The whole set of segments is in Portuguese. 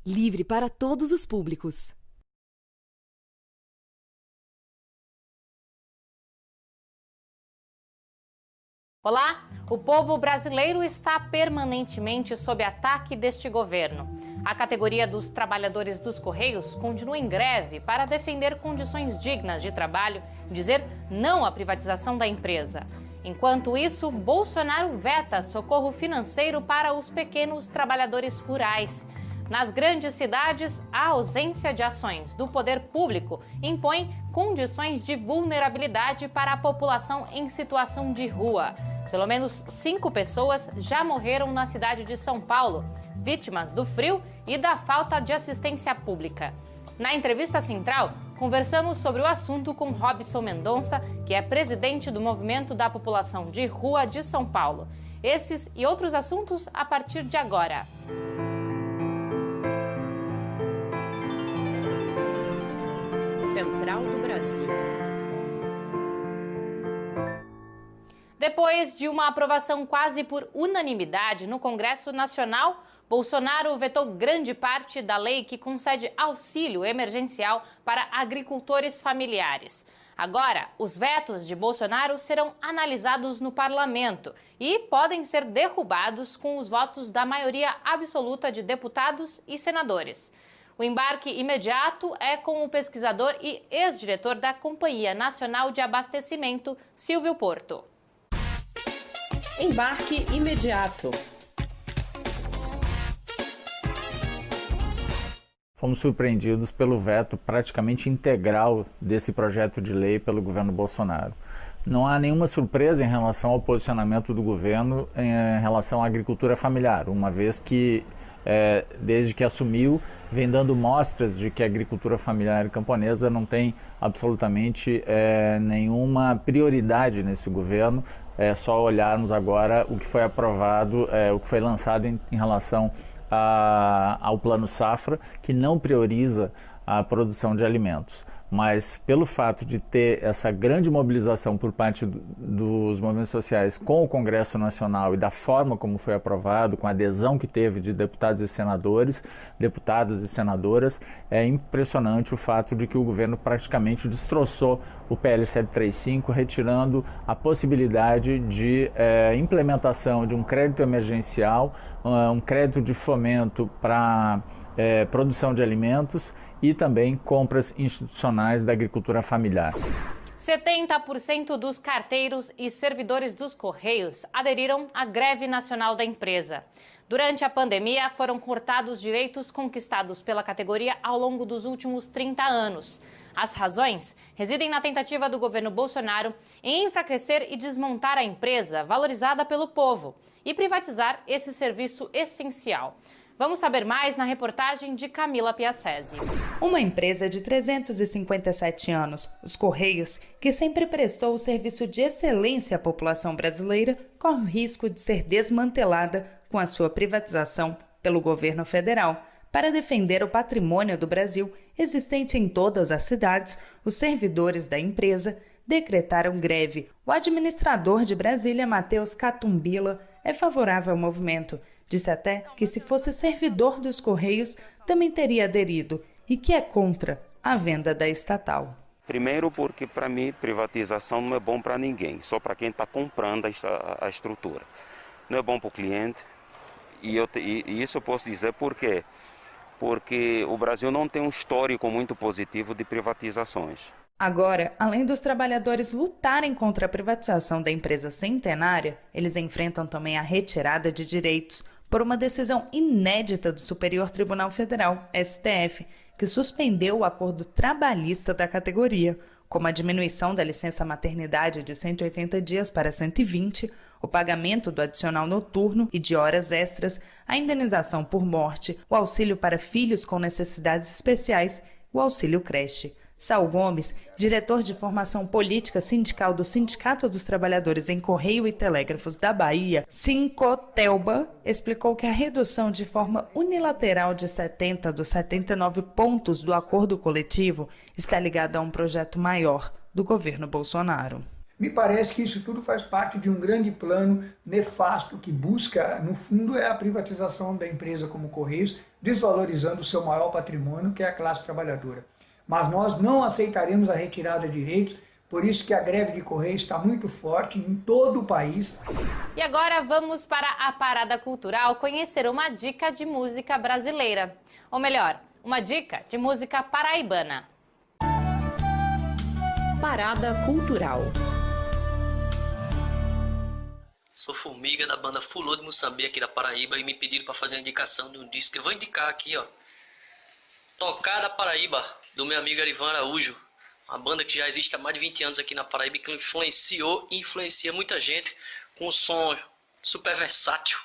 livre para todos os públicos. Olá, o povo brasileiro está permanentemente sob ataque deste governo. A categoria dos trabalhadores dos Correios continua em greve para defender condições dignas de trabalho e dizer não à privatização da empresa. Enquanto isso, Bolsonaro veta socorro financeiro para os pequenos trabalhadores rurais. Nas grandes cidades, a ausência de ações do poder público impõe condições de vulnerabilidade para a população em situação de rua. Pelo menos 5 pessoas já morreram na cidade de São Paulo, vítimas do frio e da falta de assistência pública. Na entrevista central, conversamos sobre o assunto com Robson Mendonça, que é presidente do Movimento da População de Rua de São Paulo. Esses e outros assuntos a partir de agora. Central do Brasil. Depois de uma aprovação quase por unanimidade no Congresso Nacional, Bolsonaro vetou grande parte da lei que concede auxílio emergencial para agricultores familiares. Agora, os vetos de Bolsonaro serão analisados no parlamento e podem ser derrubados com os votos da maioria absoluta de deputados e senadores. O embarque imediato é com o pesquisador e ex-diretor da Companhia Nacional de Abastecimento, Silvio Porto. Embarque imediato. Fomos surpreendidos pelo veto praticamente integral desse projeto de lei pelo governo Bolsonaro. Não há nenhuma surpresa em relação ao posicionamento do governo em relação à agricultura familiar, uma vez que, desde que assumiu, vem dando mostras de que a agricultura familiar e camponesa não tem absolutamente nenhuma prioridade nesse governo. É só olharmos agora o que foi aprovado, o que foi lançado em relação ao Plano Safra, que não prioriza a produção de alimentos. Mas pelo fato de ter essa grande mobilização por parte dos movimentos sociais com o Congresso Nacional e da forma como foi aprovado, com a adesão que teve de deputados e senadores, deputadas e senadoras, é impressionante o fato de que o governo praticamente destroçou o PL 735, retirando a possibilidade de implementação de um crédito emergencial, um crédito de fomento para produção de alimentos e também compras institucionais da agricultura familiar. 70% dos carteiros e servidores dos Correios aderiram à greve nacional da empresa. Durante a pandemia, foram cortados direitos conquistados pela categoria ao longo dos últimos 30 anos. As razões residem na tentativa do governo Bolsonaro em enfraquecer e desmontar a empresa valorizada pelo povo e privatizar esse serviço essencial. Vamos saber mais na reportagem de Camila Piacese. Uma empresa de 357 anos, os Correios, que sempre prestou o serviço de excelência à população brasileira, corre o risco de ser desmantelada com a sua privatização pelo governo federal. Para defender o patrimônio do Brasil, existente em todas as cidades, os servidores da empresa decretaram greve. O administrador de Brasília, Matheus Catumbila, é favorável ao movimento. Disse até que, se fosse servidor dos Correios, também teria aderido e que é contra a venda da estatal. Primeiro porque, para mim, privatização não é bom para ninguém, só para quem está comprando a estrutura. Não é bom para o cliente e isso eu posso dizer por quê? Porque o Brasil não tem um histórico muito positivo de privatizações. Agora, além dos trabalhadores lutarem contra a privatização da empresa centenária, eles enfrentam também a retirada de direitos por uma decisão inédita do Superior Tribunal Federal, STF, que suspendeu o acordo trabalhista da categoria, como a diminuição da licença maternidade de 180 dias para 120, o pagamento do adicional noturno e de horas extras, a indenização por morte, o auxílio para filhos com necessidades especiais, o auxílio creche. Saul Gomes, diretor de formação política sindical do Sindicato dos Trabalhadores em Correio e Telégrafos da Bahia, Sincotelba, explicou que a redução de forma unilateral de 70 dos 79 pontos do acordo coletivo está ligada a um projeto maior do governo Bolsonaro. Me parece que isso tudo faz parte de um grande plano nefasto que busca, no fundo, é a privatização da empresa como Correios, desvalorizando o seu maior patrimônio, que é a classe trabalhadora. Mas nós não aceitaremos a retirada de direitos, por isso que a greve de Correios está muito forte em todo o país. E agora vamos para a Parada Cultural conhecer uma dica de música brasileira. Ou melhor, uma dica de música paraibana. Parada Cultural. Sou Formiga, da banda Fulô de Moçambique, aqui da Paraíba, e me pediram para fazer a indicação de um disco que eu vou indicar aqui, ó. Tocar Paraíba, do meu amigo Erivan Araújo. Uma banda que já existe há mais de 20 anos aqui na Paraíba, que influenciou e influencia muita gente com um som super versátil,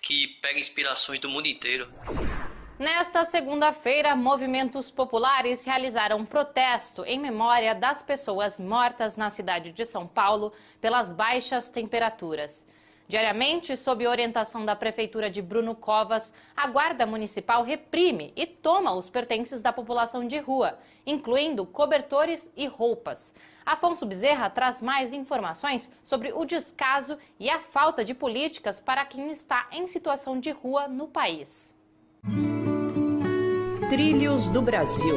que pega inspirações do mundo inteiro. Nesta segunda-feira, movimentos populares realizaram um protesto em memória das pessoas mortas na cidade de São Paulo pelas baixas temperaturas. Diariamente, sob orientação da Prefeitura de Bruno Covas, a Guarda Municipal reprime e toma os pertences da população de rua, incluindo cobertores e roupas. Afonso Bezerra traz mais informações sobre o descaso e a falta de políticas para quem está em situação de rua no país. Trilhos do Brasil.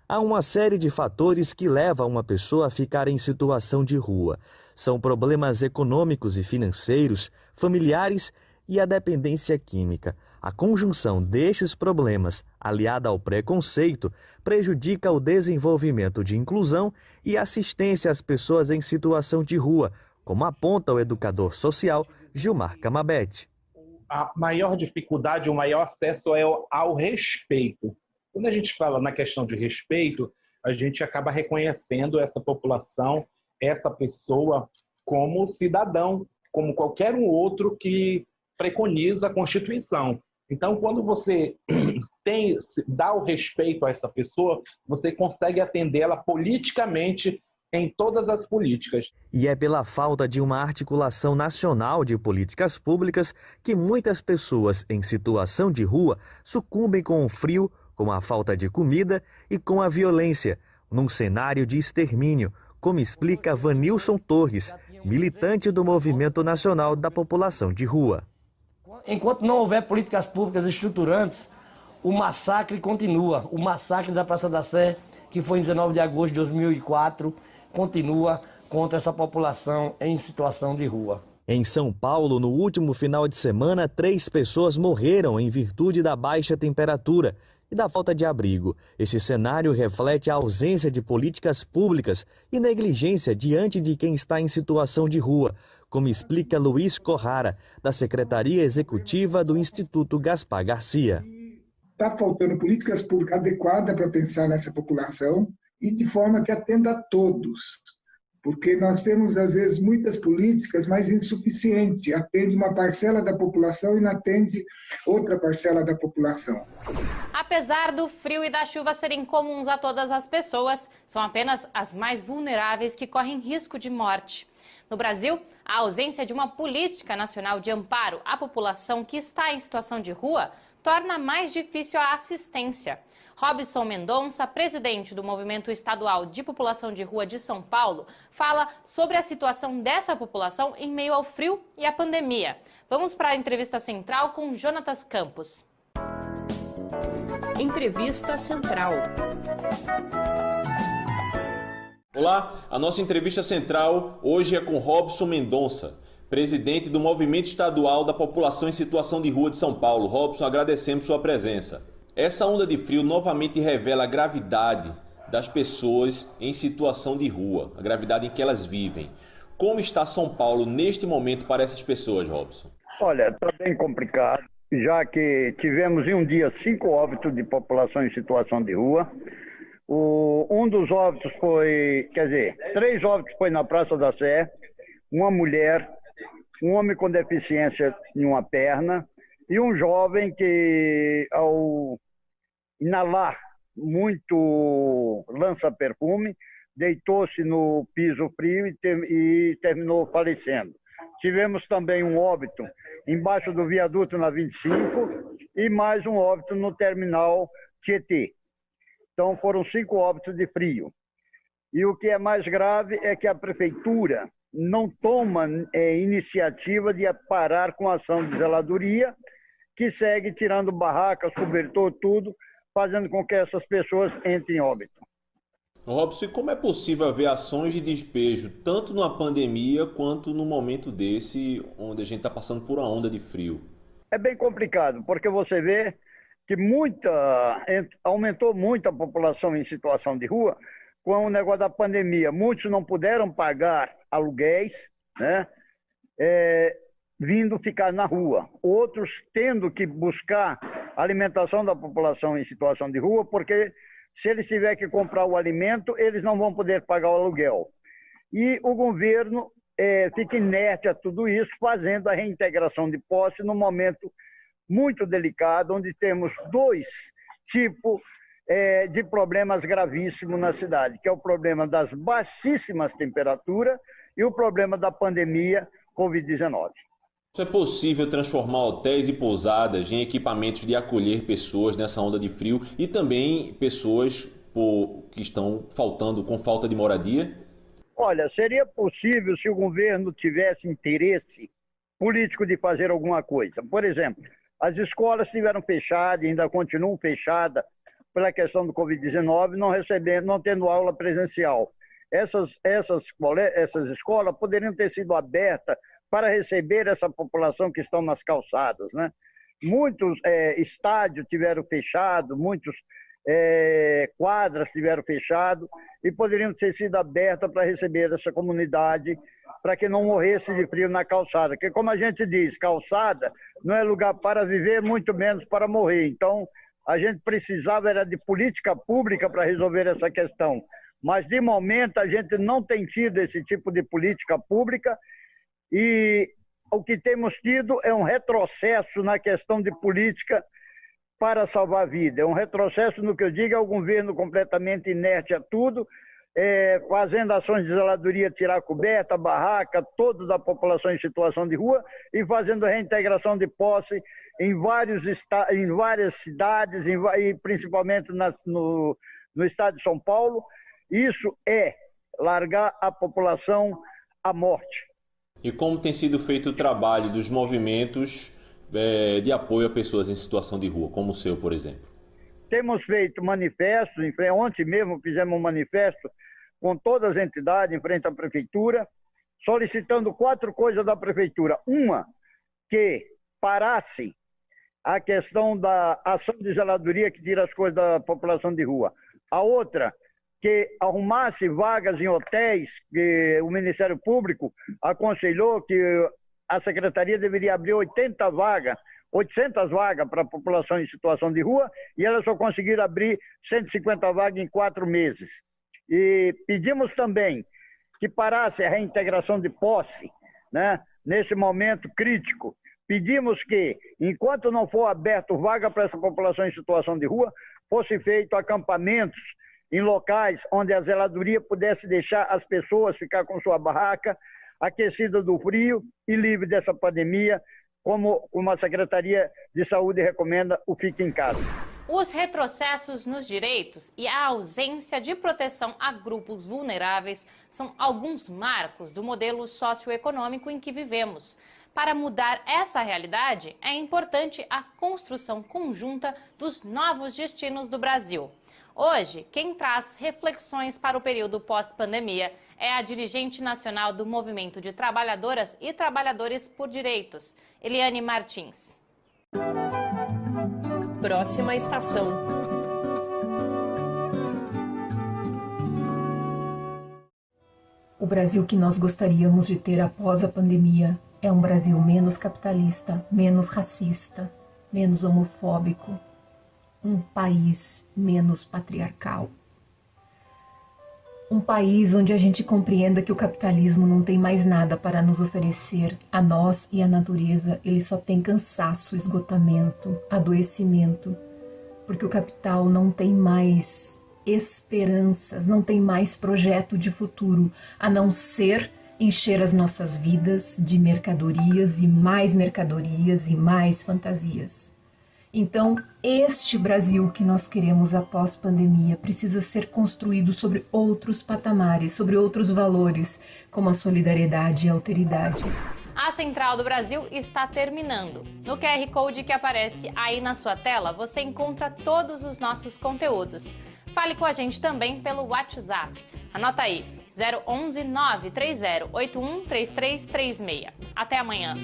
Há uma série de fatores que levam uma pessoa a ficar em situação de rua. São problemas econômicos e financeiros, familiares e a dependência química. A conjunção destes problemas, aliada ao preconceito, prejudica o desenvolvimento de inclusão e assistência às pessoas em situação de rua, como aponta o educador social Gilmar Camabete. A maior dificuldade, o maior acesso é ao respeito. Quando a gente fala na questão de respeito, a gente acaba reconhecendo essa população, essa pessoa como cidadão, como qualquer um outro que preconiza a Constituição. Então, quando você dá o respeito a essa pessoa, você consegue atendê-la politicamente em todas as políticas. E é pela falta de uma articulação nacional de políticas públicas que muitas pessoas em situação de rua sucumbem com o frio, com a falta de comida e com a violência, num cenário de extermínio, como explica Vanilson Torres, militante do Movimento Nacional da População de Rua. Enquanto não houver políticas públicas estruturantes, o massacre continua. O massacre da Praça da Sé, que foi em 19 de agosto de 2004, continua contra essa população em situação de rua. Em São Paulo, no último final de semana, 3 pessoas morreram em virtude da baixa temperatura e da falta de abrigo. Esse cenário reflete a ausência de políticas públicas e negligência diante de quem está em situação de rua, como explica Luiz Corrara, da Secretaria Executiva do Instituto Gaspar Garcia. Está faltando políticas públicas adequadas para pensar nessa população e de forma que atenda a todos. Porque nós temos, às vezes, muitas políticas, mas insuficiente. Atende uma parcela da população e não atende outra parcela da população. Apesar do frio e da chuva serem comuns a todas as pessoas, são apenas as mais vulneráveis que correm risco de morte. No Brasil, a ausência de uma política nacional de amparo à população que está em situação de rua torna mais difícil a assistência. Robson Mendonça, presidente do Movimento Estadual de População de Rua de São Paulo, fala sobre a situação dessa população em meio ao frio e à pandemia. Vamos para a entrevista central com Jonatas Campos. Entrevista Central. Olá, a nossa entrevista central hoje é com Robson Mendonça, presidente do Movimento Estadual da População em Situação de Rua de São Paulo. Robson, agradecemos sua presença. Essa onda de frio novamente revela a gravidade das pessoas em situação de rua, a gravidade em que elas vivem. Como está São Paulo neste momento para essas pessoas, Robson? Olha, está bem complicado, já que tivemos em um dia 5 óbitos de população em situação de rua. Um dos óbitos foi, 3 óbitos foi na Praça da Sé, uma mulher, um homem com deficiência em uma perna e um jovem que, ao inalar muito lança-perfume, deitou-se no piso frio e terminou falecendo. Tivemos também um óbito embaixo do viaduto na 25 e mais um óbito no terminal Tietê. Então foram 5 óbitos de frio. E o que é mais grave é que a prefeitura não toma iniciativa de parar com a ação de zeladoria, que segue tirando barracas, cobertor, tudo, fazendo com que essas pessoas entrem em óbito. Robson, e como é possível haver ações de despejo, tanto numa pandemia quanto num momento desse, onde a gente está passando por uma onda de frio? É bem complicado, porque você vê que aumentou muito a população em situação de rua com o negócio da pandemia. Muitos não puderam pagar aluguéis, né? Vindo ficar na rua. Outros tendo que buscar alimentação da população em situação de rua, porque se eles tiverem que comprar o alimento, eles não vão poder pagar o aluguel. E o governo fica inerte a tudo isso, fazendo a reintegração de posse num momento muito delicado, onde temos dois tipos de problemas gravíssimos na cidade, que é o problema das baixíssimas temperaturas e o problema da pandemia Covid-19. É possível transformar hotéis e pousadas em equipamentos de acolher pessoas nessa onda de frio e também pessoas que estão com falta de moradia? Olha, seria possível se o governo tivesse interesse político de fazer alguma coisa. Por exemplo, as escolas estiveram fechadas, ainda continuam fechadas pela questão do Covid-19, não tendo aula presencial. Essas escolas poderiam ter sido abertas para receber essa população que estão nas calçadas, né? Muitos estádios tiveram fechado, muitos quadras tiveram fechado e poderiam ter sido abertas para receber essa comunidade, para que não morresse de frio na calçada. Porque, como a gente diz, calçada não é lugar para viver, muito menos para morrer. Então, a gente precisava era de política pública para resolver essa questão. Mas, de momento, a gente não tem tido esse tipo de política pública e o que temos tido é um retrocesso na questão de política para salvar a vida. É um retrocesso no que eu digo, é o governo completamente inerte a tudo, fazendo ações de zeladoria, tirar coberta, barraca, toda a população em situação de rua e fazendo a reintegração de posse em várias cidades, e principalmente no estado de São Paulo. Isso é largar a população à morte. E como tem sido feito o trabalho dos movimentos de apoio a pessoas em situação de rua, como o seu, por exemplo? Temos feito manifestos, ontem mesmo fizemos um manifesto com todas as entidades em frente à prefeitura, solicitando 4 coisas da prefeitura. Uma, que parasse a questão da ação de zeladoria que tira as coisas da população de rua. A outra, que arrumasse vagas em hotéis, que o Ministério Público aconselhou que a Secretaria deveria abrir 800 vagas para a população em situação de rua, e elas só conseguiram abrir 150 vagas em 4 meses. E pedimos também que parasse a reintegração de posse, né, nesse momento crítico. Pedimos que, enquanto não for aberto vaga para essa população em situação de rua, fosse feito acampamentos em locais onde a zeladoria pudesse deixar as pessoas ficar com sua barraca aquecida do frio e livre dessa pandemia, como a Secretaria de Saúde recomenda, o Fique em Casa. Os retrocessos nos direitos e a ausência de proteção a grupos vulneráveis são alguns marcos do modelo socioeconômico em que vivemos. Para mudar essa realidade, é importante a construção conjunta dos novos destinos do Brasil. Hoje, quem traz reflexões para o período pós-pandemia é a dirigente nacional do Movimento de Trabalhadoras e Trabalhadores por Direitos, Eliane Martins. Próxima estação. O Brasil que nós gostaríamos de ter após a pandemia é um Brasil menos capitalista, menos racista, menos homofóbico, um país menos patriarcal. Um país onde a gente compreenda que o capitalismo não tem mais nada para nos oferecer, a nós e à natureza. Ele só tem cansaço, esgotamento, adoecimento, porque o capital não tem mais esperanças, não tem mais projeto de futuro, a não ser encher as nossas vidas de mercadorias e mais fantasias. Então, este Brasil que nós queremos após pandemia precisa ser construído sobre outros patamares, sobre outros valores, como a solidariedade e a alteridade. A Central do Brasil está terminando. No QR Code que aparece aí na sua tela, você encontra todos os nossos conteúdos. Fale com a gente também pelo WhatsApp. Anota aí, 011 930 81 3336. Até amanhã.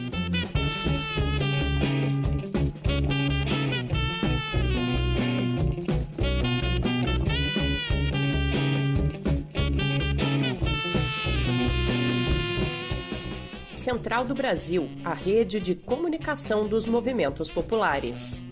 Central do Brasil, a rede de comunicação dos movimentos populares.